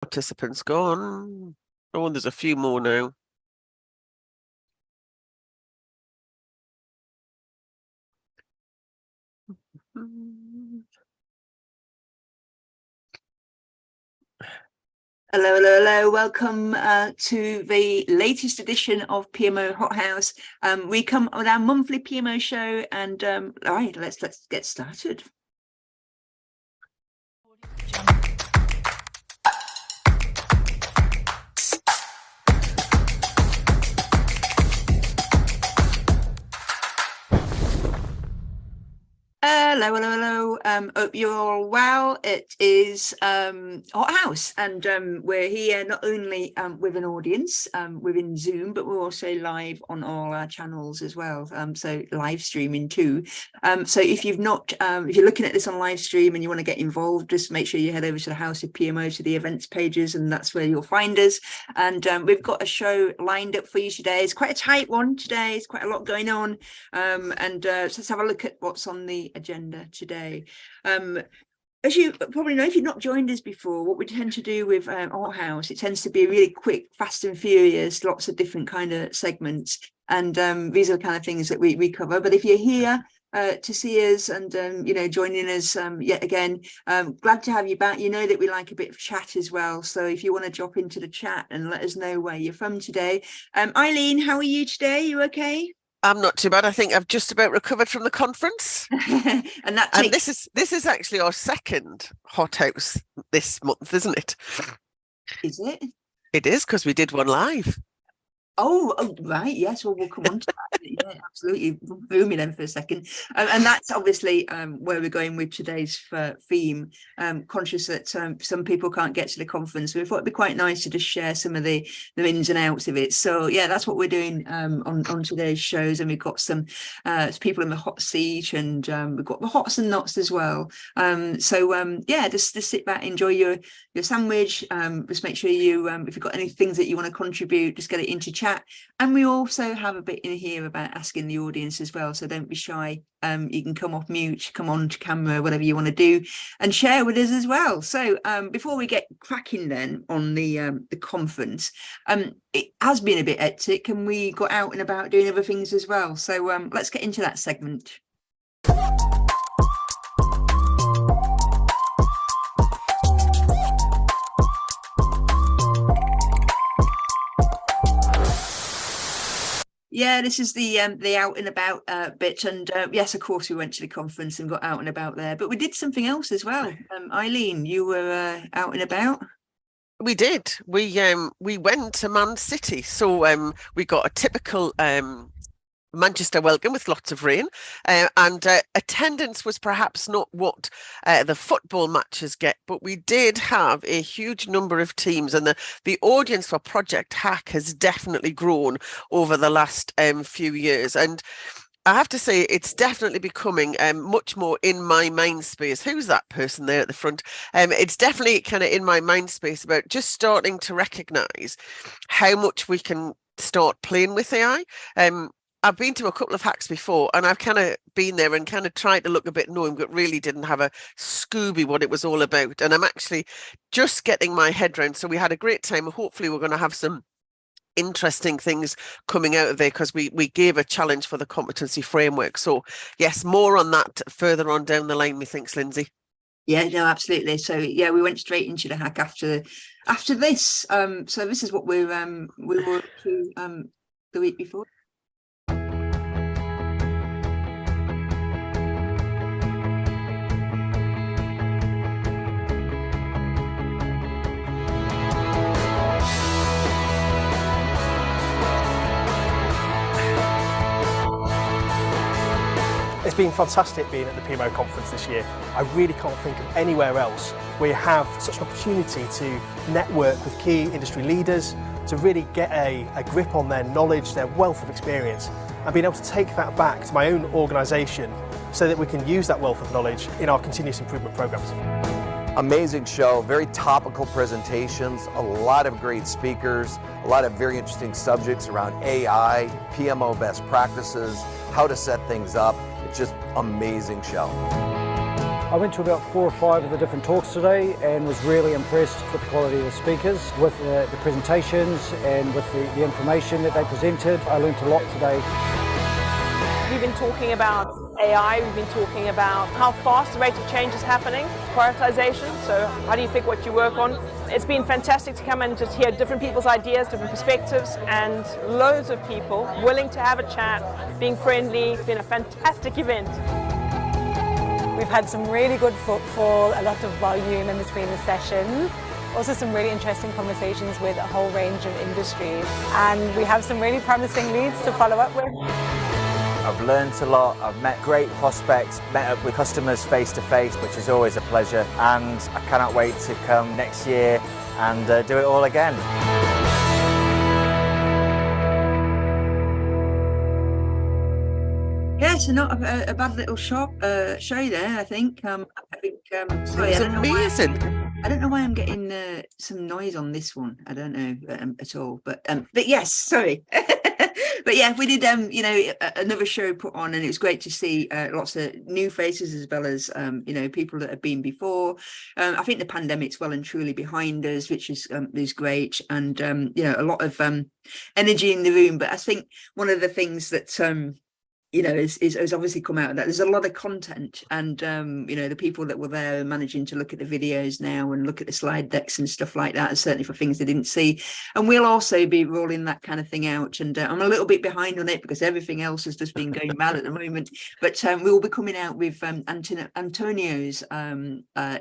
Participants gone. Oh, and there's a few more now. Hello, hello, hello. Welcome to the latest edition of PMO HotHouse. We come with our monthly PMO show, and all right, let's get started. Hello, hello, hello. Hope you're all well. It is HotHouse, and we're here not only with an audience within Zoom, but we're also live on all our channels as well. So live streaming too. So if you've not, if you're looking at this on live stream and you want to get involved, just make sure you head over to the House of PMO to the events pages, and that's where you'll find us. And we've got a show lined up for you today. It's quite a tight one today. It's quite a lot going on. So let's have a look at what's on the agenda today. As you probably know, if you've not joined us before, what we tend to do with HotHouse, it tends to be really quick, fast and furious, lots of different kind of segments, and these are the kind of things that we cover. But if you're here to see us and you know, joining us yet again, glad to have you back. You know that we like a bit of chat as well, so if you want to drop into the chat and let us know where you're from today. Eileen, how are you today? You okay? I'm not too bad. I think I've just about recovered from the conference. and this is actually our second HotHouse this month, isn't it? Is it? It is, because we did one live. Oh, right. Yes, well, we'll come on to that. Yeah, absolutely. Threw me then for a second. And that's obviously where we're going with today's theme. Conscious that some people can't get to the conference, so we thought it'd be quite nice to just share some of the ins and outs of it. So yeah, that's what we're doing on today's shows. And we've got some people in the hot seat, and we've got the hots and nots as well. Yeah, just sit back, enjoy your sandwich. Just make sure you, if you've got any things that you want to contribute, just get it into chat. And we also have a bit in here about asking the audience as well, so don't be shy. You can come off mute, come on to camera, whatever you want to do, and share with us as well. So before we get cracking then on the conference, it has been a bit hectic, and we got out and about doing other things as well. So let's get into that segment. Yeah, this is the out and about bit, and yes, of course, we went to the conference and got out and about there, but we did something else as well. Eileen, you were out and about. We did. We went to Man City, so we got a typical Manchester welcome with lots of rain, and attendance was perhaps not what the football matches get, but we did have a huge number of teams, and the audience for Project Hack has definitely grown over the last few years. And I have to say, it's definitely becoming much more in my mind space. Who's that person there at the front? It's definitely kind of in my mind space about just starting to recognise how much we can start playing with AI. I've been to a couple of hacks before, and I've kind of been there and kind of tried to look a bit knowing, but really didn't have a Scooby what it was all about. And I'm actually just getting my head around. So we had a great time. Hopefully we're going to have some interesting things coming out of there, because we gave a challenge for the competency framework. So yes, more on that further on down the line, methinks, Lindsay. Yeah, no, absolutely. So yeah, we went straight into the hack after this. So this is what we were up to the week before. It's been fantastic being at the PMO conference this year. I really can't think of anywhere else where you have such an opportunity to network with key industry leaders, to really get a grip on their knowledge, their wealth of experience, and being able to take that back to my own organisation so that we can use that wealth of knowledge in our continuous improvement programs. Amazing show, very topical presentations, a lot of great speakers, a lot of very interesting subjects around AI, PMO best practices, how to set things up. It's just amazing show. I went to about 4 or 5 of the different talks today and was really impressed with the quality of the speakers, with the presentations and with the information that they presented. I learnt a lot today. We've been talking about AI, we've been talking about how fast the rate of change is happening, prioritization, so how do you pick what you work on. It's been fantastic to come and just hear different people's ideas, different perspectives, and loads of people willing to have a chat, being friendly. It's been a fantastic event. We've had some really good footfall, a lot of volume in between the sessions. Also some really interesting conversations with a whole range of industries. And we have some really promising leads to follow up with. I've learned a lot, I've met great prospects, met up with customers face to face, which is always a pleasure, and I cannot wait to come next year and do it all again. Yeah, so not a bad little show there, I think. Sorry, It's amazing. I don't know why I'm getting some noise on this one. I don't know at all. But yes, sorry. But yeah, we did another show put on, and it was great to see lots of new faces as well as people that have been before. I think the pandemic's well and truly behind us, which is great, and a lot of energy in the room. But I think one of the things that is obviously come out of that. There's a lot of content, and the people that were there are managing to look at the videos now and look at the slide decks and stuff like that, and certainly for things they didn't see. And we'll also be rolling that kind of thing out, and I'm a little bit behind on it because everything else has just been going mad at the moment, but we will be coming out with Antonio's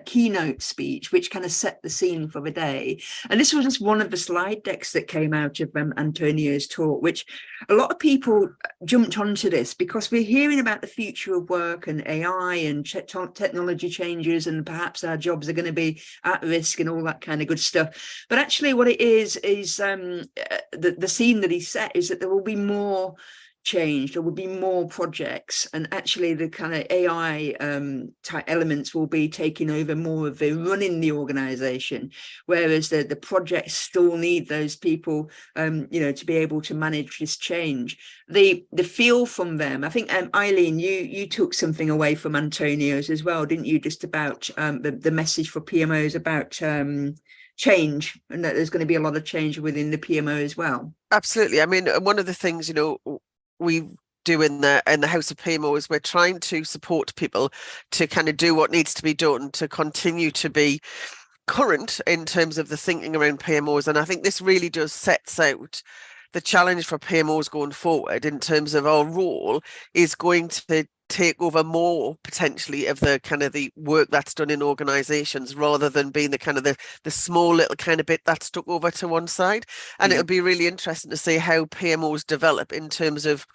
keynote speech, which kind of set the scene for the day. And this was just one of the slide decks that came out of Antonio's talk, which a lot of people jumped onto this because we're hearing about the future of work and AI and technology changes, and perhaps our jobs are going to be at risk and all that kind of good stuff. But actually what it is the scene that he set is that there will be more change, there will be more projects, and actually the kind of AI type elements will be taking over more of the running the organization, whereas the projects still need those people to be able to manage this change. The feel from them, I think Eileen, you took something away from Antonio's as well, didn't you, just about the message for PMOs about change, and that there's going to be a lot of change within the PMO as well. Absolutely. I mean, one of the things we do in the House of PMO is we're trying to support people to kind of do what needs to be done to continue to be current in terms of the thinking around PMOs. And I think this really does sets out the challenge for PMOs going forward in terms of our role is going to take over more potentially of the kind of the work that's done in organizations, rather than being the kind of the small little kind of bit that's stuck over to one side. And it'll be really interesting to see how PMOs develop in terms of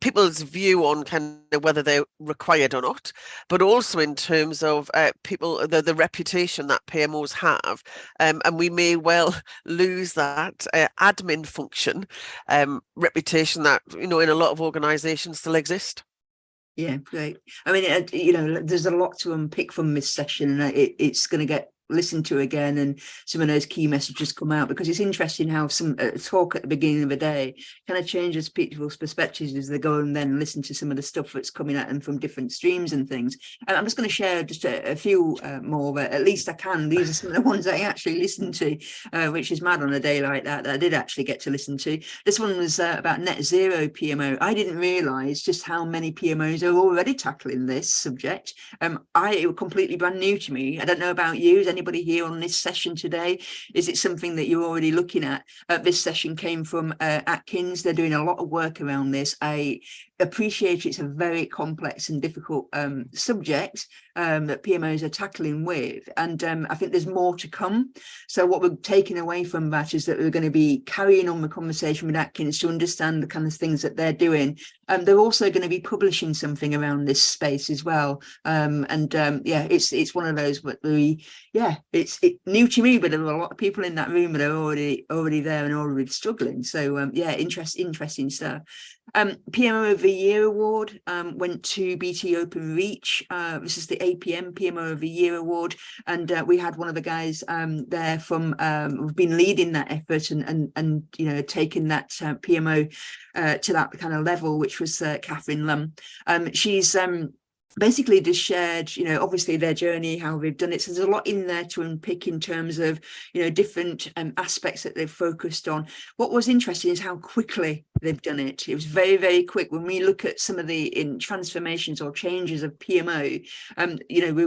people's view on kind of whether they're required or not, but also in terms of people, the reputation that PMOs have, and we may well lose that admin function reputation that in a lot of organizations still exist. Yeah, great. I mean, there's a lot to unpick from this session, and it's going to get listened to again, and some of those key messages come out, because it's interesting how some talk at the beginning of the day kind of changes people's perspectives as they go and then listen to some of the stuff that's coming at them from different streams and things. And I'm just going to share just a few more, but at least I can. These are some of the ones I actually listened to, which is mad on a day like that I did actually get to listen to. This one was about net zero PMO. I didn't realise just how many PMOs are already tackling this subject. It was completely brand new to me. I don't know about you. Is anybody here on this session today? Is it something that you're already looking at? This session came from Atkins. They're doing a lot of work around this. I appreciate it's a very complex and difficult subject that PMOs are tackling with, and I think there's more to come. So what we're taking away from that is that we're going to be carrying on the conversation with Atkins to understand the kind of things that they're doing. They're also going to be publishing something around this space as well, it's one of those that it's new to me, but there are a lot of people in that room that are already there and already struggling. So interesting stuff. PMO of the Year award went to BT Open Reach. This is the APM PMO of the Year award, and we had one of the guys there from who've been leading that effort and taking that PMO to that kind of level, which was Catherine Lum. She's basically just shared, obviously their journey, how they've done it. So there's a lot in there to unpick in terms of, different aspects that they've focused on. What was interesting is how quickly they've done it. It was very, very quick. When we look at some of the transformations or changes of PMO,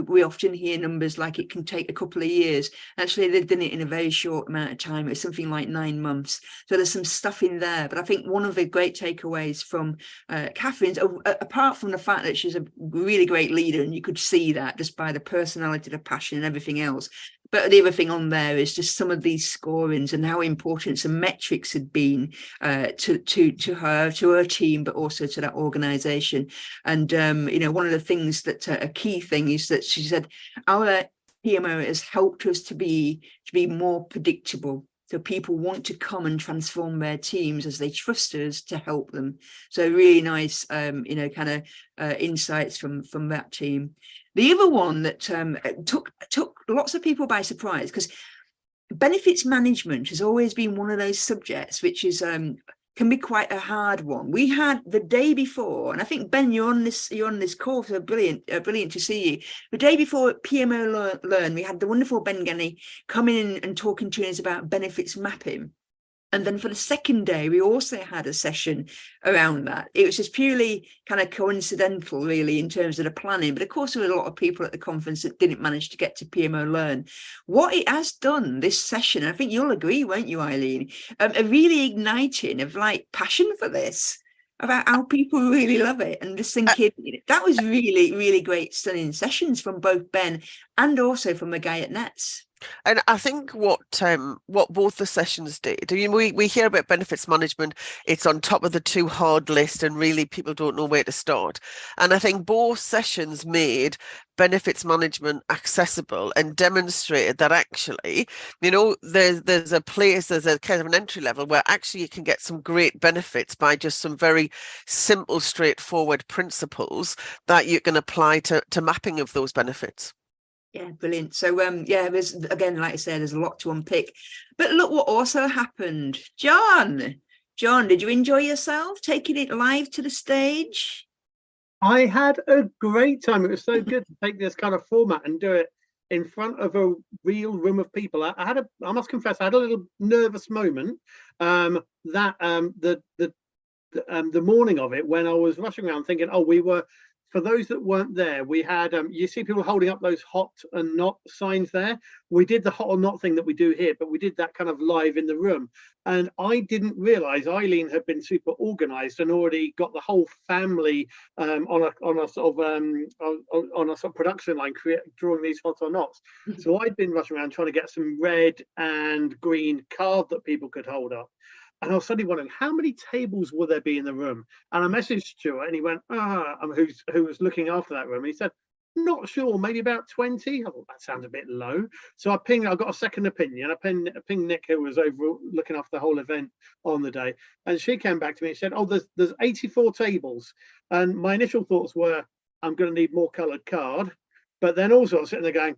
we often hear numbers like it can take a couple of years. Actually, they've done it in a very short amount of time. It's something like 9 months. So there's some stuff in there. But I think one of the great takeaways from Catherine's, apart from the fact that she's a really great leader, and you could see that just by the personality, the passion and everything else. But the other thing on there is just some of these scorings and how important some metrics had been to her team, but also to that organization. And one of the things that a key thing is that she said our PMO has helped us to be more predictable. So people want to come and transform their teams as they trust us to help them. So really nice, insights from that team. The other one that took lots of people by surprise, because benefits management has always been one of those subjects which is can be quite a hard one. We had the day before, and I think Ben, you're on this call, so brilliant to see you. The day before at PMO Learn, we had the wonderful Ben Genny coming in and talking to us about benefits mapping. And then for the second day, we also had a session around that. It was just purely kind of coincidental, really, in terms of the planning. But of course, there were a lot of people at the conference that didn't manage to get to PMO Learn. What it has done, this session, I think you'll agree, won't you, Eileen, a really igniting of passion for this, about how people really love it. And just thinking, that was really, really great, stunning sessions from both Ben and also from a guy at Nets. And I think what both the sessions did, we hear about benefits management, it's on top of the too hard list and really people don't know where to start. And I think both sessions made benefits management accessible and demonstrated that actually, there's a place, there's a kind of an entry level where actually you can get some great benefits by just some very simple, straightforward principles that you can apply to mapping of those benefits. Yeah, brilliant. So there's, again, like I said, there's a lot to unpick. But look what also happened. John, did you enjoy yourself taking it live to the stage? I had a great time. It was so good to take this kind of format and do it in front of a real room of people. I must confess, I had a little nervous moment the morning of it, when I was rushing around thinking, for those that weren't there, we had, you see people holding up those hot and not signs there. We did the hot or not thing that we do here, but we did that kind of live in the room. And I didn't realize Eileen had been super organized and already got the whole family on a sort of production line, drawing these hot or nots. So I'd been rushing around trying to get some red and green card that people could hold up. And I was suddenly wondering, how many tables will there be in the room? And I messaged Stuart, and he went, who was looking after that room. And he said, not sure, maybe about 20. I thought that sounds a bit low. So I got a second opinion. I pinged Nick, who was over looking after the whole event on the day. And she came back to me and said, there's 84 tables. And my initial thoughts were, I'm going to need more coloured card. But then also I was sitting there going,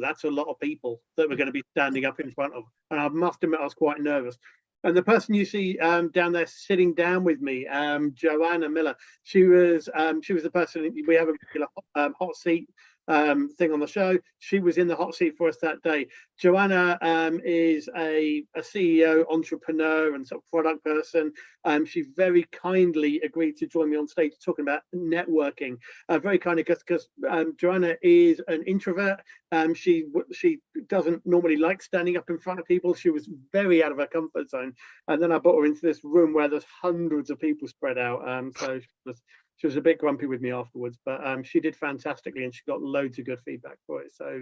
that's a lot of people that we're going to be standing up in front of. And I must admit, I was quite nervous. And the person you see down there sitting down with me, Joanna Miller, she was the person, we have a regular hot seat thing on the show. She was in the hot seat for us that day. Joanna is a CEO, entrepreneur and sort of product person. She very kindly agreed to join me on stage talking about networking. Very kindly, because Joanna is an introvert. She doesn't normally like standing up in front of people. She was very out of her comfort zone. And then I brought her into this room where there's hundreds of people spread out. So she was a bit grumpy with me afterwards, but she did fantastically and she got loads of good feedback for it. So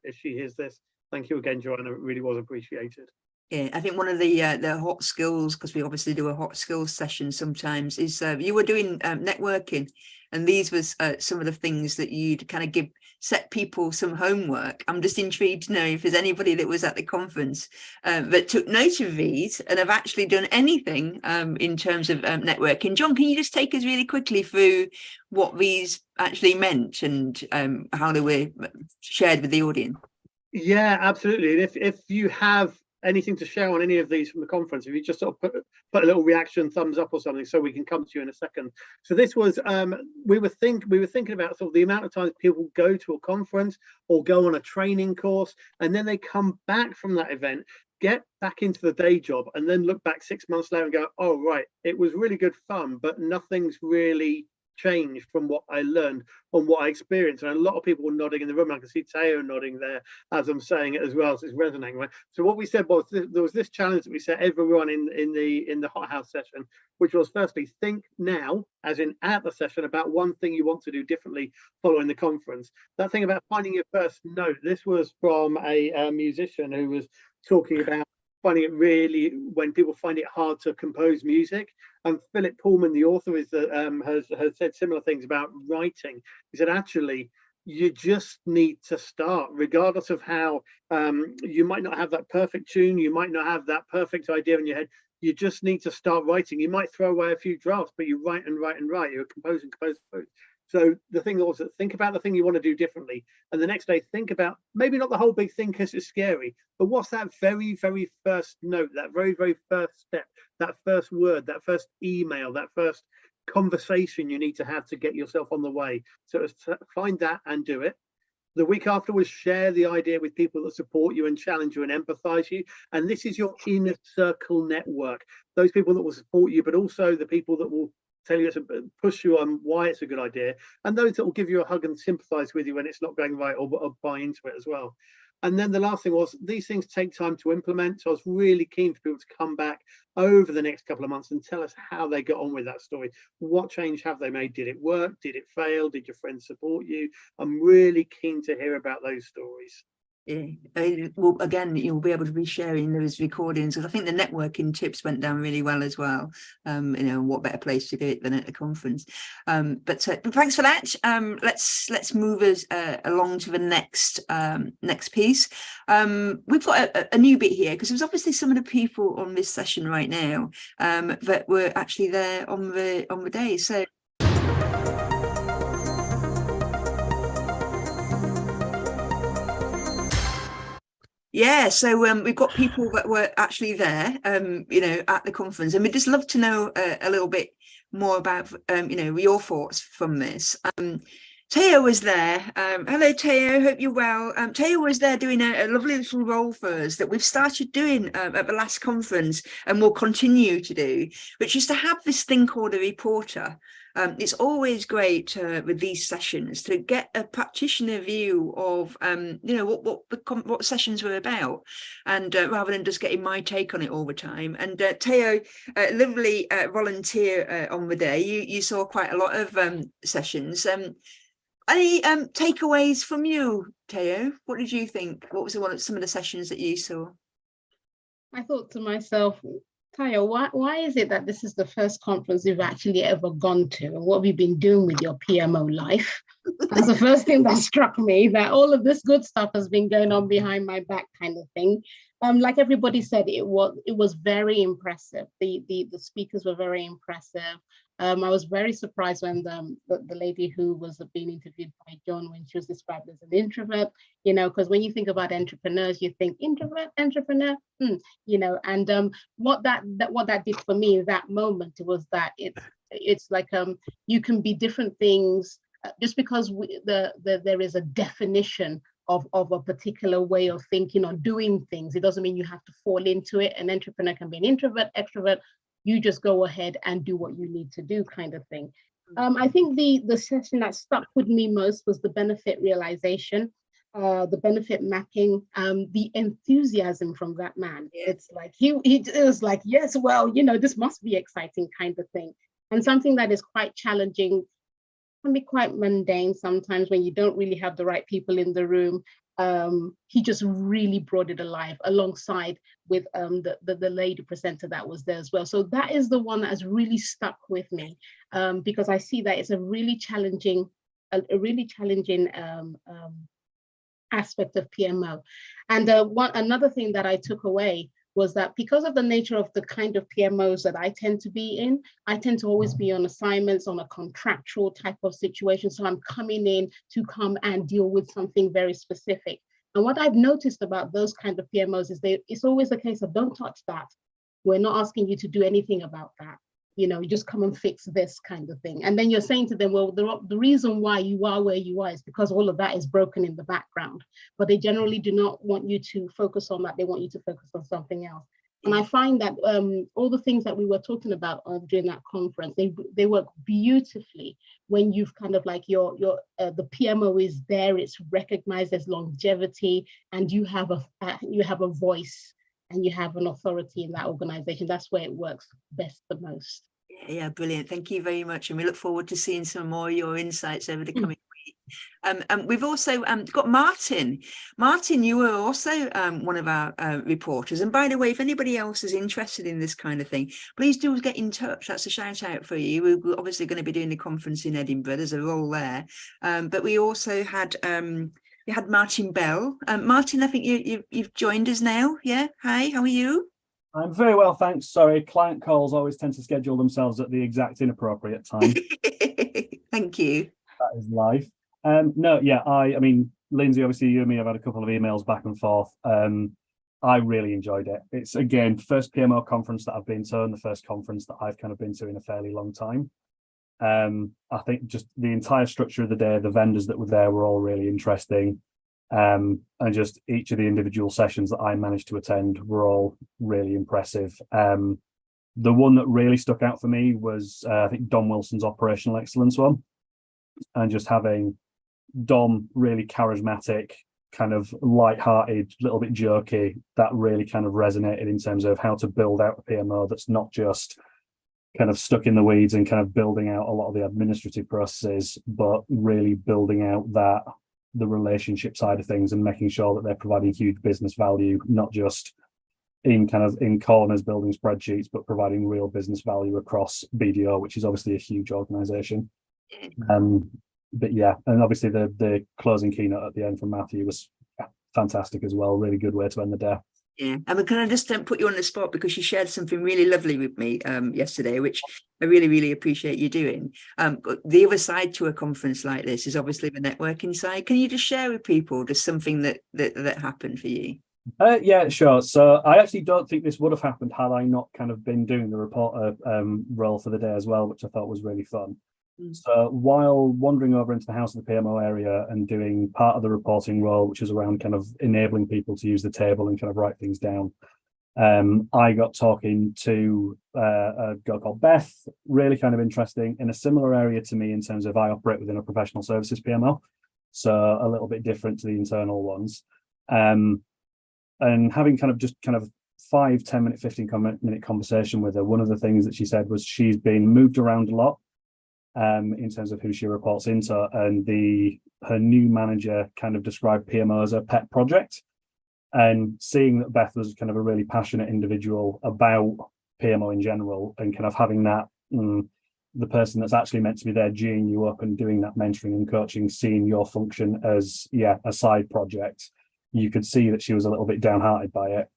if she hears this, thank you again, Joanna. It really was appreciated. Yeah, I think one of the hot skills, because we obviously do a hot skills session sometimes, is you were doing networking, and these was some of the things that you'd kind of set people some homework. I'm just intrigued to know if there's anybody that was at the conference that took note of these and have actually done anything in terms of networking. John, can you just take us really quickly through what these actually meant and how they were shared with the audience? Yeah, absolutely. And if you have anything to share on any of these from the conference, if you just sort of put a little reaction, thumbs up or something, so we can come to you in a second. So this was we were thinking about sort of the amount of times people go to a conference or go on a training course, and then they come back from that event, get back into the day job, and then look back 6 months later and go, oh right, it was really good fun, but nothing's really changed from what I learned and what I experienced. And a lot of people were nodding in the room. I can see Teo nodding there as I'm saying it as well, so it's resonating, right? So what we said was there was this challenge that we set everyone in the HotHouse session, which was firstly, think now, as in at the session, about one thing you want to do differently following the conference. That thing about finding your first note, this was from a musician who was talking about finding it really, when people find it hard to compose music. And Philip Pullman, the author, has said similar things about writing. He said, actually, you just need to start, regardless of how you might not have that perfect tune, you might not have that perfect idea in your head. You just need to start writing. You might throw away a few drafts, but you write and write and write. You're composing. So the thing also, think about the thing you want to do differently. And the next day, think about maybe not the whole big thing because it's scary, but what's that very, very first note, that very, very first step, that first word, that first email, that first conversation you need to have to get yourself on the way. So find that and do it. The week afterwards, share the idea with people that support you and challenge you and empathize you. And this is your inner circle network. Those people that will support you, but also the people that will tell you, push you on why it's a good idea, and those that will give you a hug and sympathize with you when it's not going right, or buy into it as well. And then the last thing was, these things take time to implement. So I was really keen for people to come back over the next couple of months and tell us how they got on with that story. What change have they made? Did it work? Did it fail? Did your friends support you? I'm really keen to hear about those stories. Yeah, well, again, you'll be able to be sharing those recordings, because I think the networking tips went down really well as well. What better place to do it than at a conference? But thanks for that. Let's move us along to the next piece. We've got a new bit here, because there's obviously some of the people on this session right now that were actually there on the day. So. Yeah, so we've got people that were actually there, at the conference, and we'd just love to know a little bit more about, your thoughts from this. Teo was there. Hello, Teo. Hope you're well. Teo was there doing a lovely little role for us that we've started doing at the last conference and will continue to do, which is to have this thing called a reporter. It's always great with these sessions to get a practitioner view of, what sessions were about, and rather than just getting my take on it all the time. And Teo, lovely volunteer on the day. You saw quite a lot of sessions. Any takeaways from you, Teo? What did you think? What was some of the sessions that you saw? I thought to myself, Taya, why is it that this is the first conference you've actually ever gone to? And what have you been doing with your PMO life? That's the first thing that struck me, that all of this good stuff has been going on behind my back, kind of thing. Like everybody said, it was very impressive. The speakers were very impressive. I was very surprised when the lady who was being interviewed by John, when she was described as an introvert, because when you think about entrepreneurs, you think introvert, entrepreneur, and what that did for me in that moment was that it's like you can be different things just because there is a definition of a particular way of thinking or doing things. It doesn't mean you have to fall into it. An entrepreneur can be an introvert, extrovert. You just go ahead and do what you need to do, kind of thing. I think the session that stuck with me most was the benefit realization, the benefit mapping, the enthusiasm from that man. Yeah. It's like he was like, yes, well, this must be exciting, kind of thing. And something that is quite challenging, can be quite mundane sometimes when you don't really have the right people in the room. He just really brought it alive alongside with the lady presenter that was there as well. So that is the one that has really stuck with me, because I see that it's a really challenging aspect of PMO. And another thing that I took away was that because of the nature of the kind of PMOs that I tend to be in, I tend to always be on assignments on a contractual type of situation. So I'm coming in to come and deal with something very specific. And what I've noticed about those kind of PMOs is it's always a case of don't touch that. We're not asking you to do anything about that. You know, you just come and fix this kind of thing. And then you're saying to them, well, the reason why you are where you are is because all of that is broken in the background. But they generally do not want you to focus on that. They want you to focus on something else. And I find that all the things that we were talking about during that conference, they work beautifully when you've kind of like the PMO is there, it's recognized as longevity, and you have a voice and you have an authority in that organization. That's where it works best the most. Yeah, brilliant. Thank you very much. And we look forward to seeing some more of your insights over the coming week. And we've also got Martin. Martin, you were also one of our reporters. And by the way, if anybody else is interested in this kind of thing, please do get in touch. That's a shout out for you. We're obviously going to be doing the conference in Edinburgh. There's a role there. But we also had Martin Bell. Martin, I think you've joined us now. Yeah. Hi, how are you? I'm very well, thanks. Sorry, client calls always tend to schedule themselves at the exact inappropriate time. Thank you. That is life. No, yeah, I mean, Lindsay, obviously you and me have had a couple of emails back and forth. I really enjoyed it. It's, again, first PMO conference that I've been to and the first conference that I've kind of been to in a fairly long time. I think just the entire structure of the day, the vendors that were there were all really interesting. And just each of the individual sessions that I managed to attend were all really impressive. The one that really stuck out for me was, I think, Dom Wilson's operational excellence one. And just having Dom really charismatic, kind of light-hearted, a little bit jokey, that really kind of resonated in terms of how to build out a PMO that's not just kind of stuck in the weeds and kind of building out a lot of the administrative processes, but really building out the relationship side of things and making sure that they're providing huge business value, not just in corners building spreadsheets, but providing real business value across BDO, which is obviously a huge organization. But yeah, and obviously the closing keynote at the end from Matthew was fantastic as well. Really good way to end the day. Yeah, and can I just put you on the spot because you shared something really lovely with me yesterday, which I really, really appreciate you doing. The other side to a conference like this is obviously the networking side. Can you just share with people just something that happened for you? Yeah, sure. So I actually don't think this would have happened had I not kind of been doing the reporter role for the day as well, which I thought was really fun. So while wandering over into the House of the PMO area and doing part of the reporting role, which was around kind of enabling people to use the table and kind of write things down, I got talking to a girl called Beth, really kind of interesting, in a similar area to me in terms of I operate within a professional services PMO, so a little bit different to the internal ones. And having kind of 5, 10 minute, 15-minute conversation with her, one of the things that she said was she's been moved around a lot in terms of who she reports into, and her new manager kind of described PMO as a pet project. And seeing that Beth was kind of a really passionate individual about PMO in general, and kind of having that the person that's actually meant to be there geeing you up and doing that mentoring and coaching, seeing your function as a side project, you could see that she was a little bit downhearted by it.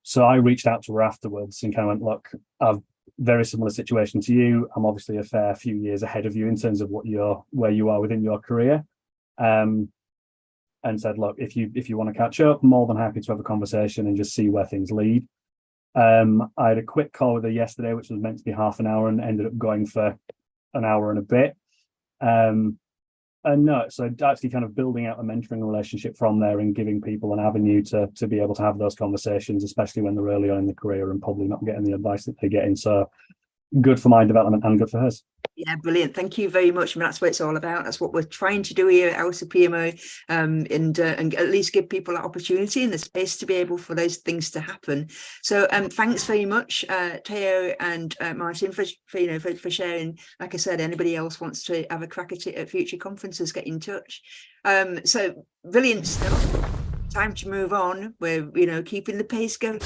So I reached out to her afterwards and kind of went, look, I've very similar situation to you. I'm obviously a fair few years ahead of you in terms of where you are within your career, and said, look, if you want to catch up, more than happy to have a conversation and just see where things lead. I had a quick call with her yesterday, which was meant to be half an hour and ended up going for an hour and a bit. And no, so actually kind of building out a mentoring relationship from there and giving people an avenue to be able to have those conversations, especially when they're early on in the career and probably not getting the advice that they're getting. So good for my development and good for hers. Yeah, brilliant. Thank you very much. I mean, that's what it's all about. That's what we're trying to do here at House of PMO, and at least give people that opportunity and the space to be able for those things to happen. So thanks very much, Teo and Martin, for sharing. Like I said, anybody else wants to have a crack at it at future conferences, get in touch. So brilliant stuff. Time to move on. We're keeping the pace going.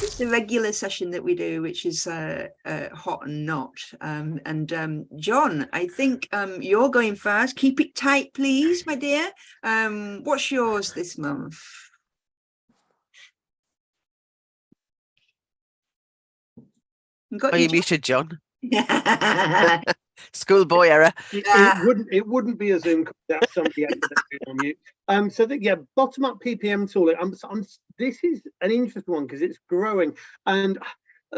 It's the regular session that we do, which is hot and not. And John, I think you're going first. Keep it tight, please, my dear. What's yours this month? Are you muted, John? Schoolboy error. It wouldn't be a Zoom call without somebody accidentally on mute. So that, yeah, bottom up PPM tooling. This is an interesting one because it's growing, and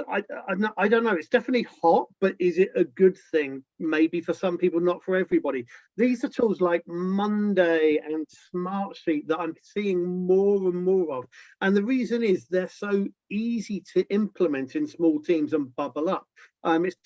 I don't know. It's definitely hot, but is it a good thing? Maybe for some people, not for everybody. These are tools like Monday and Smartsheet that I'm seeing more and more of, and the reason is they're so easy to implement in small teams and bubble up. It's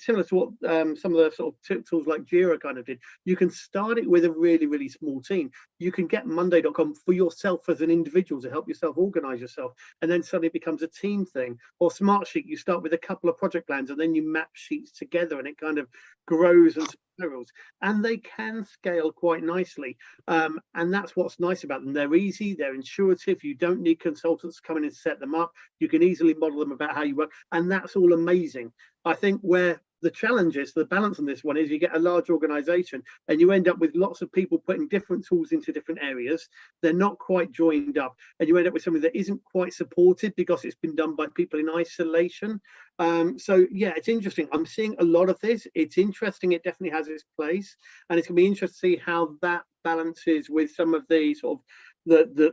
similar to what some of the sort of tools like Jira kind of did. You can start it with a really, really small team. You can get Monday.com for yourself as an individual to help yourself organize yourself, and then suddenly it becomes a team thing. Or Smartsheet, you start with a couple of project plans and then you map sheets together, and it kind of grows and spirals, and they can scale quite nicely. And that's what's nice about them. They're easy, they're intuitive. You don't need consultants to come in and set them up. You can easily model them about how you work, and that's all amazing. I think where the challenge is, the balance on this one is, you get a large organization and you end up with lots of people putting different tools into different areas. They're not quite joined up, and you end up with something that isn't quite supported because it's been done by people in isolation. So yeah, it's interesting. I'm seeing a lot of this. It's interesting. It definitely has its place, and it's going to be interesting to see how that balances with some of the sort of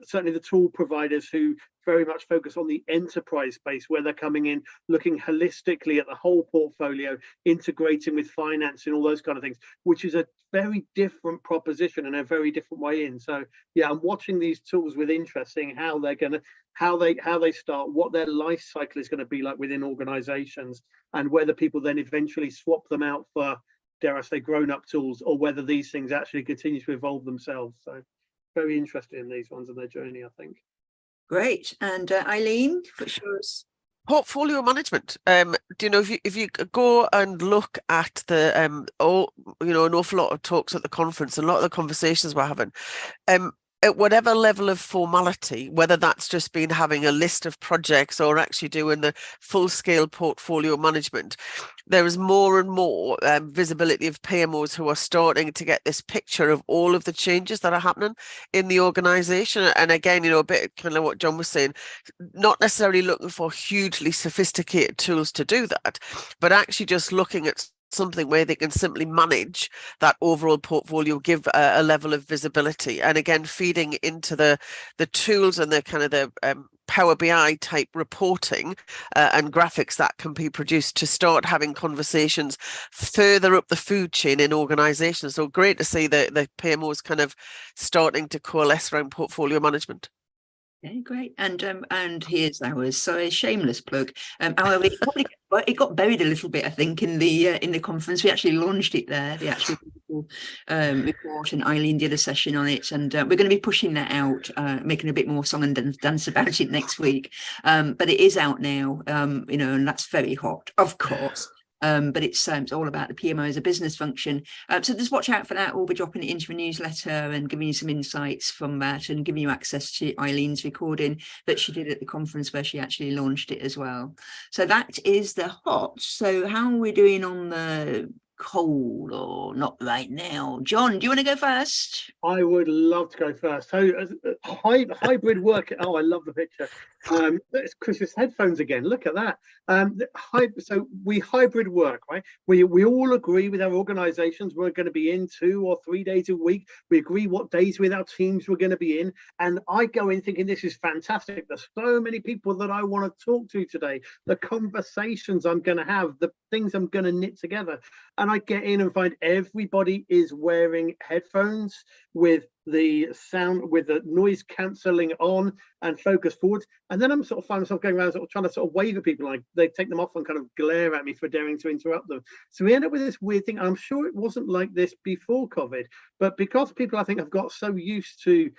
certainly the tool providers who very much focus on the enterprise space, where they're coming in looking holistically at the whole portfolio, integrating with finance and all those kind of things, which is a very different proposition and a very different way in. So yeah, I'm watching these tools with interest, seeing how they're going to how they start, what their life cycle is going to be like within organizations, and whether people then eventually swap them out for, dare I say, grown-up tools, or whether these things actually continue to evolve themselves. So very interested in these ones and their journey, I think. Great. And Eileen, what's yours? Portfolio management. Do you know, if you go and look at the an awful lot of talks at the conference, and a lot of the conversations we're having, at whatever level of formality, whether that's just been having a list of projects or actually doing the full-scale portfolio management, there is more and more visibility of PMOs who are starting to get this picture of all of the changes that are happening in the organization. And again, a bit kind of what John was saying, not necessarily looking for hugely sophisticated tools to do that, but actually just looking at something where they can simply manage that overall portfolio, give a level of visibility, and again feeding into the tools and the kind of the Power BI type reporting and graphics that can be produced to start having conversations further up the food chain in organizations. So great to see the PMOs kind of starting to coalesce around portfolio management. Okay, great. And here's ours. So a shameless plug. However, it got buried a little bit, I think, in the conference. We actually launched it there, the actual report, and Eileen did a session on it, and we're going to be pushing that out, making a bit more song and dance about it next week. But it is out now, and that's very hot, of course. But it's all about the PMO as a business function. So just watch out for that. We'll be dropping it into a newsletter and giving you some insights from that, and giving you access to Eileen's recording that she did at the conference where she actually launched it as well. So that is the hot. So how are we doing on the cold, or not right now? John, do you want to go first? I would love to go first. So hybrid work. Oh, I love the picture. It's Chris's headphones again. Look at that. So we hybrid work, right? We all agree with our organizations we're going to be in 2 or 3 days a week. We agree what days with our teams we're going to be in. And I go in thinking this is fantastic. There's so many people that I want to talk to today, the conversations I'm going to have, the things I'm going to knit together. And I get in and find everybody is wearing headphones with the sound, with the noise cancelling on and focus forward. And then I'm find myself going around trying to wave at people, like they take them off and kind of glare at me for daring to interrupt them. So we end up with this weird thing. I'm sure it wasn't like this before COVID, but because people, I think, have got so used to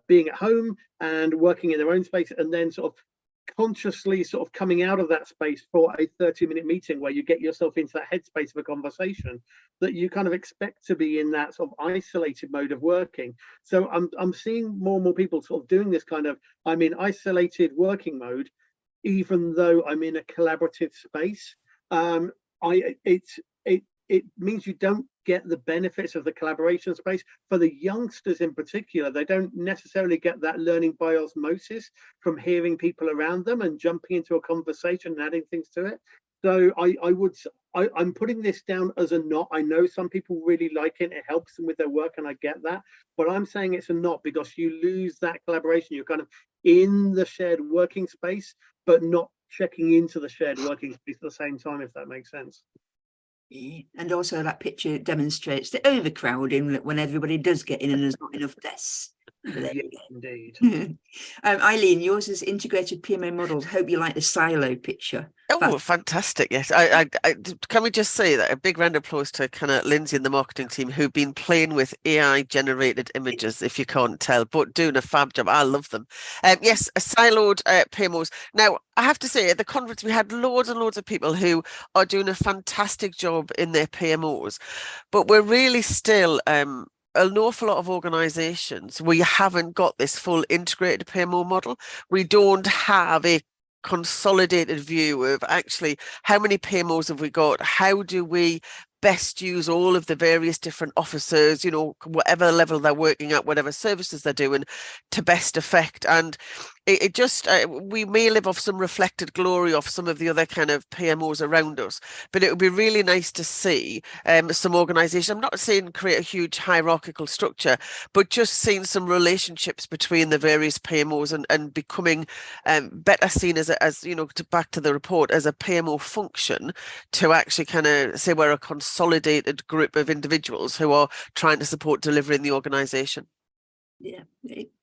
being at home and working in their own space, and then consciously coming out of that space for a 30-minute meeting where you get yourself into that headspace of a conversation, that you kind of expect to be in that isolated mode of working. So I'm seeing more and more people doing this kind of, I'm in isolated working mode, even though I'm in a collaborative space. It means you don't get the benefits of the collaboration space. For the youngsters in particular, they don't necessarily get that learning by osmosis from hearing people around them and jumping into a conversation and adding things to it. So I'm putting this down as a not. I know some people really like it. It helps them with their work, and I get that. But I'm saying it's a not because you lose that collaboration. You're kind of in the shared working space, but not checking into the shared working space at the same time, if that makes sense. And also that picture demonstrates the overcrowding when everybody does get in and there's not enough desks. Yes, indeed. Eileen, yours is integrated PMO models. Hope you like the silo picture. Oh, fantastic. Yes. Can we just say that a big round of applause to kind of Lindsay and the marketing team who've been playing with AI generated images, if you can't tell, but doing a fab job. I love them. Yes, siloed PMOs. Now, I have to say at the conference, we had loads and loads of people who are doing a fantastic job in their PMOs, but we're really still, an awful lot of organizations, we haven't got this full integrated PMO model. We don't have a consolidated view of actually how many PMOs have we got, how do we best use all of the various different officers, you know, whatever level they're working at, whatever services they're doing, to best effect. And it just, we may live off some reflected glory of some of the other kind of PMOs around us, but it would be really nice to see some organisation. I'm not saying create a huge hierarchical structure, but just seeing some relationships between the various PMOs and becoming better seen as you know, back to the report, as a PMO function, to actually kind of say we're a consolidated group of individuals who are trying to support delivery in the organisation. Yeah.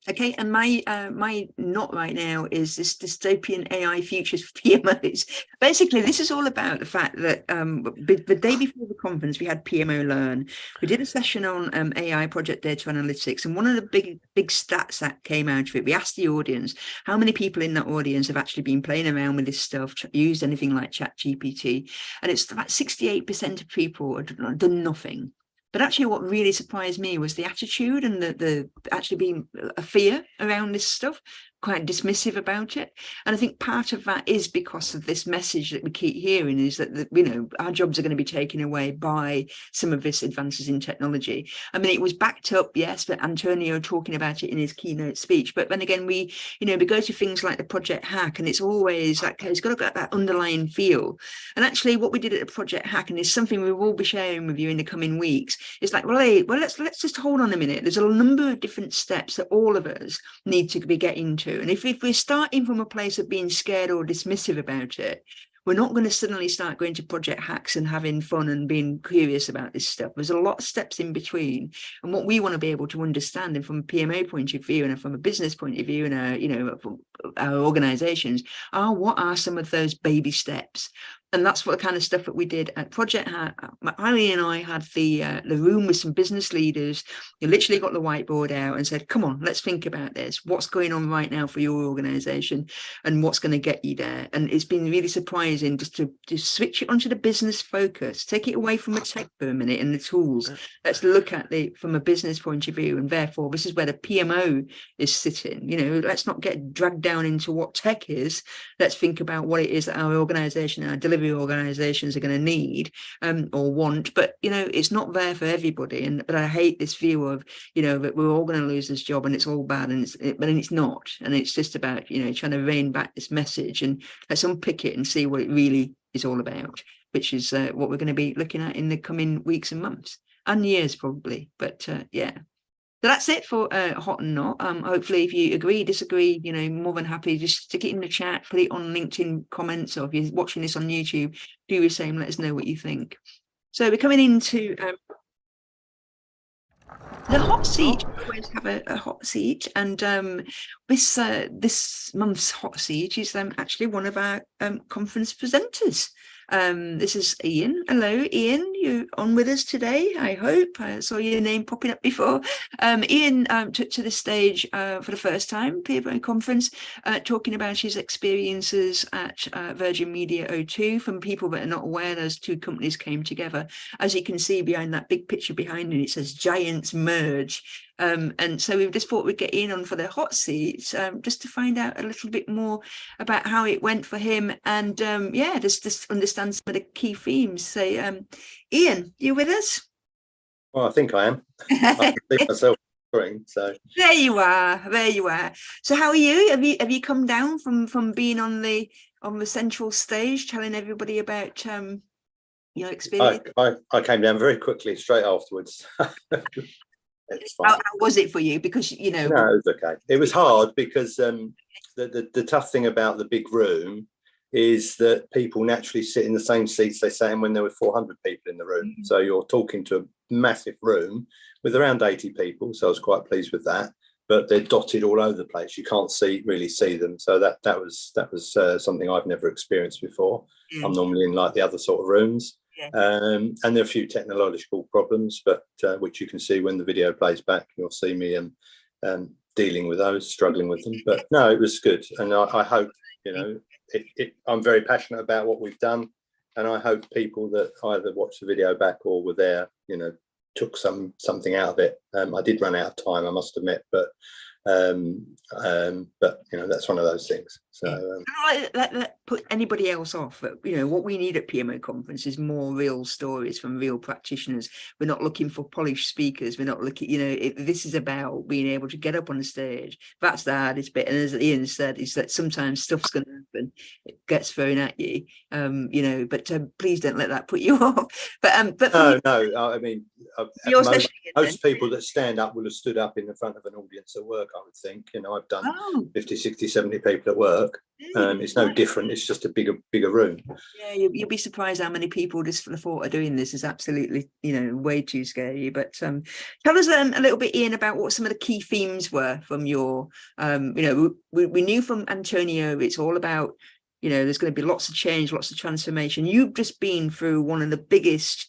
Okay. And my not right now is this dystopian AI futures for PMOs. Basically, this is all about the fact that the day before the conference, we had PMO Learn. We did a session on AI project data analytics, and one of the big stats that came out of it, we asked the audience how many people in that audience have actually been playing around with this stuff, used anything like ChatGPT, and it's about 68% of people have done nothing. But actually what really surprised me was the attitude and the actually being a fear around this stuff, quite dismissive about it. And I think part of that is because of this message that we keep hearing, is that, you know, our jobs are going to be taken away by some of this advances in technology. I mean, it was backed up, yes, but Antonio talking about it in his keynote speech. But then again, we go to things like the Project Hack, and it's always like, it's got to get that underlying feel. And actually what we did at the Project Hack, and is something we will be sharing with you in the coming weeks, is like, let's just hold on a minute. There's a number of different steps that all of us need to be getting to. And if we're starting from a place of being scared or dismissive about it, we're not going to suddenly start going to Project Hacks and having fun and being curious about this stuff. There's a lot of steps in between. And what we want to be able to understand, and from a PMO point of view and from a business point of view and our organizations, what are some of those baby steps? And that's what the kind of stuff that we did at Project Hack. Eileen and I had the room with some business leaders. You literally got the whiteboard out and said, come on, let's think about this. What's going on right now for your organization and what's going to get you there? And it's been really surprising just to switch it onto the business focus, take it away from the tech for a minute and the tools. Let's look at it from a business point of view. And therefore, this is where the PMO is sitting. Let's not get dragged down into what tech is. Let's think about what it is that our organization, our delivery organizations are going to need or want, but it's not there for everybody. But I hate this view of that we're all going to lose this job and it's all bad, and it's not. And it's just about trying to rein back this message and let's unpick it and see what it really is all about, which is what we're going to be looking at in the coming weeks and months and years probably. But yeah. So that's it for Hot and Not. Hopefully, if you agree, disagree, more than happy, just stick it in the chat, put it on LinkedIn comments, or if you're watching this on YouTube, do the same. Let us know what you think. So we're coming into the hot seat. We always have a hot seat, and this month's hot seat is actually one of our conference presenters. This is Ian. Hello, Ian. You on with us today? I hope. I saw your name popping up before. Ian took to the stage for the first time, PMO Conference, talking about his experiences at Virgin Media O2. From people that are not aware, those two companies came together. As you can see behind that big picture behind it, it says Giants Merge. And so we've just thought we'd get Ian on for the hot seat, just to find out a little bit more about how it went for him, and just understand some of the key themes. So Ian, you with us? Well, I think I am. I can see myself screen. So there you are. So how are you? Have you come down from being on the central stage, telling everybody about your experience? I came down very quickly straight afterwards. It's fine. How was it for you? Because no, it was okay. It was hard because the tough thing about the big room is that people naturally sit in the same seats they sat in when there were 400 people in the room. Mm-hmm. So you're talking to a massive room with around 80 people. So I was quite pleased with that. But they're dotted all over the place. You can't really see them. So that was something I've never experienced before. Mm. I'm normally in like the other sort of rooms. Yeah. And there are a few technological problems, but which you can see when the video plays back. You'll see me dealing with those, struggling with them. But no, it was good, and I hope I'm very passionate about what we've done, and I hope people that either watched the video back or were there, took something out of it. I did run out of time, I must admit, but that's one of those things. So let put anybody else off. But what we need at PMO Conference is more real stories from real practitioners. We're not looking for polished speakers. We're not looking, this is about being able to get up on the stage. That's the hardest bit. And as Ian said, is that sometimes stuff's going to happen. It gets thrown at you, but please don't let that put you off. But no, I mean, most people that stand up will have stood up in the front of an audience at work, I would think. I've done 50, 60, 70 people at work. It's no different. It's just a bigger room. Yeah, you'll be surprised how many people just for the thought of doing this is absolutely, way too scary. But tell us a little bit, Ian, about what some of the key themes were from your, we knew from Antonio, it's all about, there's going to be lots of change, lots of transformation. You've just been through one of the biggest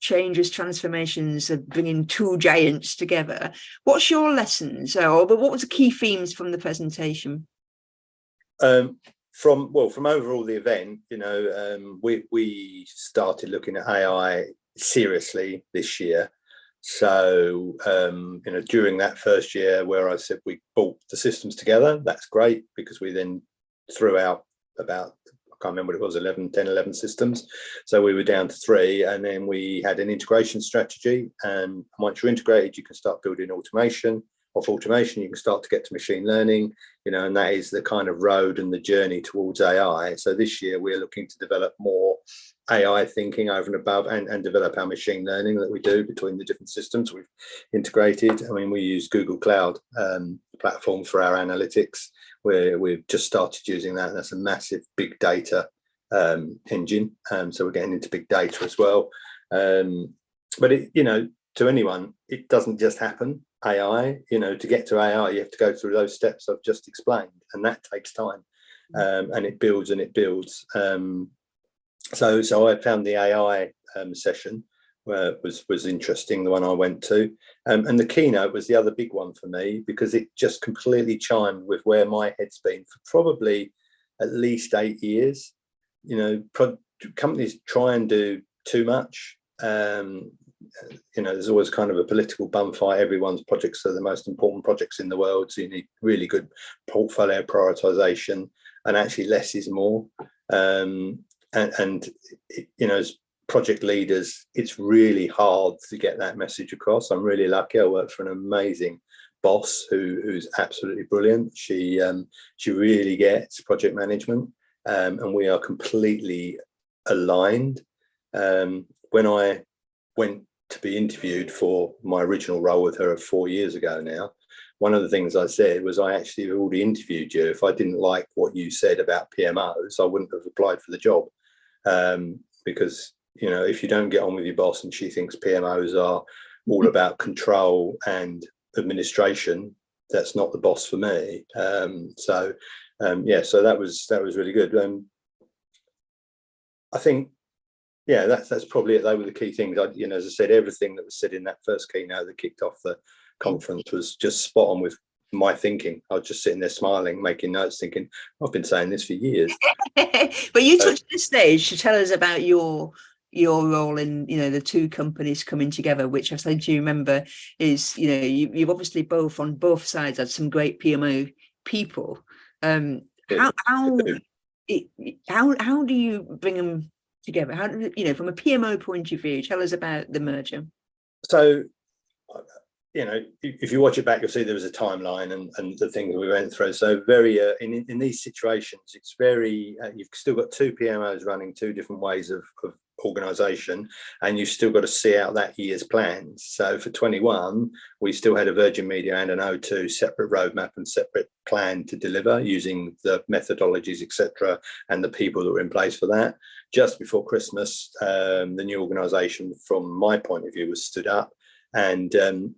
changes, transformations of bringing two giants together. What's your lessons, or what was the key themes from the presentation? From overall the event, we started looking at AI seriously this year. So during that first year where I said we brought the systems together, that's great, because we then threw out about, I can't remember what it was, 11 systems. So we were down to 3, and then we had an integration strategy. And once you're integrated, you can start building automation. Off automation, you can start to get to machine learning, and that is the kind of road and the journey towards AI. So this year we're looking to develop more AI thinking over and above, and develop our machine learning that we do between the different systems we've integrated. I mean, we use Google Cloud platform for our analytics, where we've just started using that, and that's a massive big data engine. So we're getting into big data as well. But to anyone, it doesn't just happen. AI, to get to AI, you have to go through those steps I've just explained, and that takes time, and it builds and it builds. So I found the AI session was interesting, the one I went to, and the keynote was the other big one for me, because it just completely chimed with where my head's been for probably at least 8 years. Companies try and do too much. There's always kind of a political bum fight. Everyone's projects are the most important projects in the world, so you need really good portfolio prioritization, and actually less is more. As project leaders, it's really hard to get that message across. I'm really lucky. I work for an amazing boss who's absolutely brilliant. She really gets project management, and we are completely aligned. When I went to be interviewed for my original role with her 4 years ago now, one of the things I said was, I actually already interviewed you. If I didn't like what you said about PMOs, I wouldn't have applied for the job. Because, if you don't get on with your boss and she thinks PMOs are all about control and administration, that's not the boss for me. So that was really good. I think, that's probably it. They were the key things. As I said, everything that was said in that first keynote that kicked off the conference was just spot on with my thinking. I was just sitting there smiling, making notes, thinking, I've been saying this for years. But you took to the stage to tell us about your role in, the two companies coming together, which I said, do you remember, is, you've obviously on both sides had some great PMO people. How do you bring them together? How do from a PMO point of view, tell us about the merger? So you know, if you watch it back, you'll see there was a timeline and the things we went through. So very in these situations, it's very you've still got two PMOs running two different ways of organisation, and you've still got to see out that year's plans. So for 21, we still had a Virgin Media and an O2 separate roadmap and separate plan to deliver using the methodologies, etc., and the people that were in place for that. Just before Christmas, the new organisation, from my point of view, was stood up. And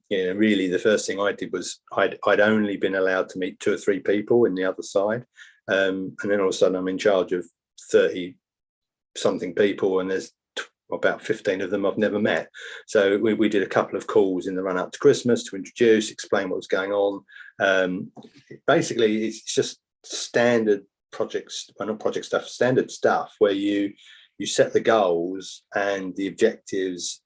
you know, really, the first thing I did was I'd only been allowed to meet 2 or 3 people in the other side, and then all of a sudden I'm in charge of 30 something people, and there's about 15 of them I've never met. So we did a couple of calls in the run up to Christmas to introduce, explain what was going on. Basically, it's just standard projects, well, not project stuff, standard stuff where you set the goals and the objectives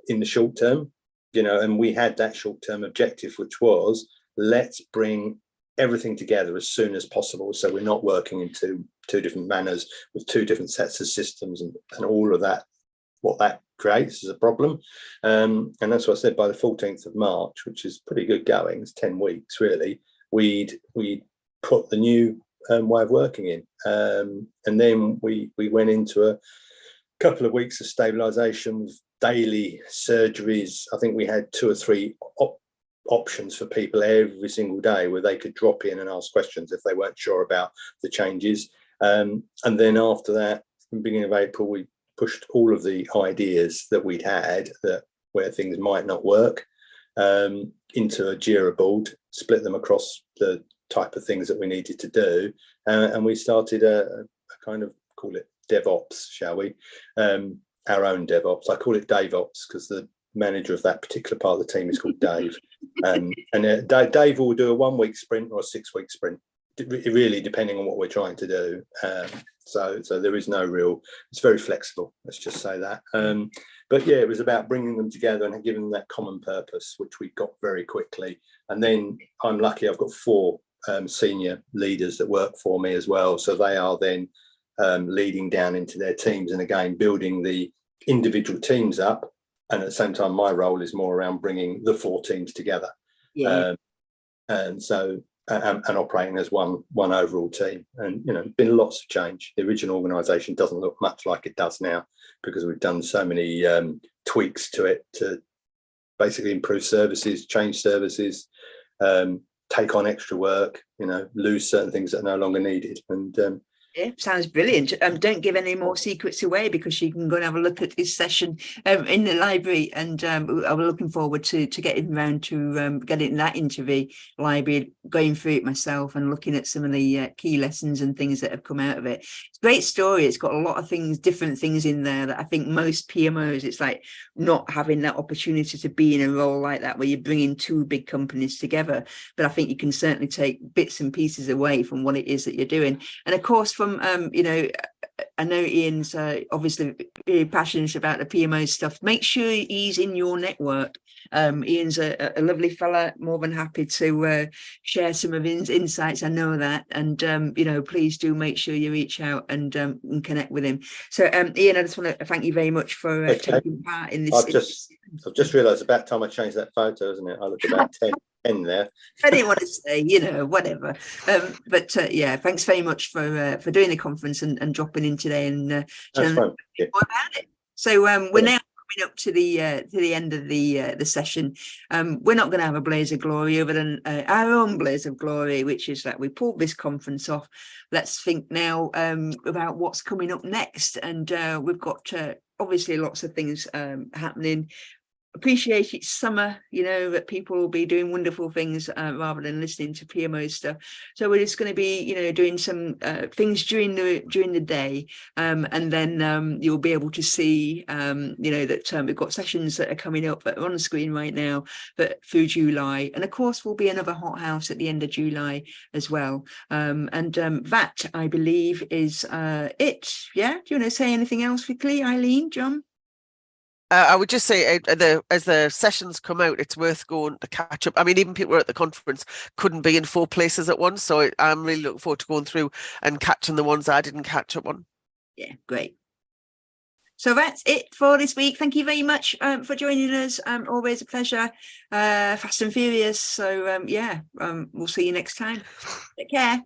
in the short term. You know, and we had that short-term objective, which was let's bring everything together as soon as possible. So we're not working in two different manners with 2 different sets of systems and all of that, what that creates is a problem. And that's what I said, by the 14th of March, which is pretty good going, it's 10 weeks really, we'd put the new way of working in. And then we went into a couple of weeks of stabilisation, daily surgeries. I think we had 2 or 3 options for people every single day where they could drop in and ask questions if they weren't sure about the changes. And then after that, from the beginning of April, we pushed all of the ideas that we'd had that where things might not work into a Jira board, split them across the type of things that we needed to do, and we started a kind of, call it DevOps, shall we? Our own DevOps. I call it DaveOps because the manager of that particular part of the team is called Dave. And Dave will do a 1-week sprint or a 6-week sprint, really depending on what we're trying to do. So there is no real, it's very flexible, let's just say that. But yeah, it was about bringing them together and giving them that common purpose, which we got very quickly. And then I'm lucky, I've got 4 senior leaders that work for me as well. So they are then leading down into their teams and again building the individual teams up, and at the same time my role is more around bringing the 4 teams together, and so and operating as one overall team. And you know, been lots of change. The original organization doesn't look much like it does now because we've done so many tweaks to it to basically improve services, change services, take on extra work, you know, lose certain things that are no longer needed. And yeah, sounds brilliant. Don't give any more secrets away because you can go and have a look at this session in the library, and I'm looking forward to getting around to getting that into the library, going through it myself and looking at some of the key lessons and things that have come out of it. It's a great story. It's got a lot of things, different things in there that I think most PMOs, it's like not having that opportunity to be in a role like that where you're bringing 2 big companies together. But I think you can certainly take bits and pieces away from what it is that you're doing. And of course, from you know, I know Ian's obviously very passionate about the PMO stuff. Make sure he's in your network. Ian's a lovely fella, more than happy to share some of his insights. I know that, and you know, please do make sure you reach out and connect with him. So Ian, I just want to thank you very much for taking part in this. I've just realised about time I changed that photo, isn't it? I look about 10 there. I didn't want to say, you know, whatever. But yeah, thanks very much for doing the conference and dropping in today and telling us more about it. So we're now coming up to the end of the session. We're not going to have a blaze of glory other than our own blaze of glory, which is that we pulled this conference off. Let's think now about what's coming up next, and we've got obviously lots of things happening. Appreciate it's summer, you know, that people will be doing wonderful things rather than listening to PMO stuff. So we're just going to be, you know, doing some things during the day, and then you'll be able to see, you know, that we've got sessions that are coming up that are on the screen right now, but through July, and of course will be another HotHouse at the end of July as well. And that I believe is it. Yeah, do you want to say anything else quickly, Eileen, John? I would just say as the sessions come out, it's worth going to catch up. I mean, even people who are at the conference couldn't be in 4 places at once. So I'm really looking forward to going through and catching the ones I didn't catch up on. Yeah, great. So that's it for this week. Thank you very much for joining us. Always a pleasure. Fast and furious. So yeah, we'll see you next time. Take care.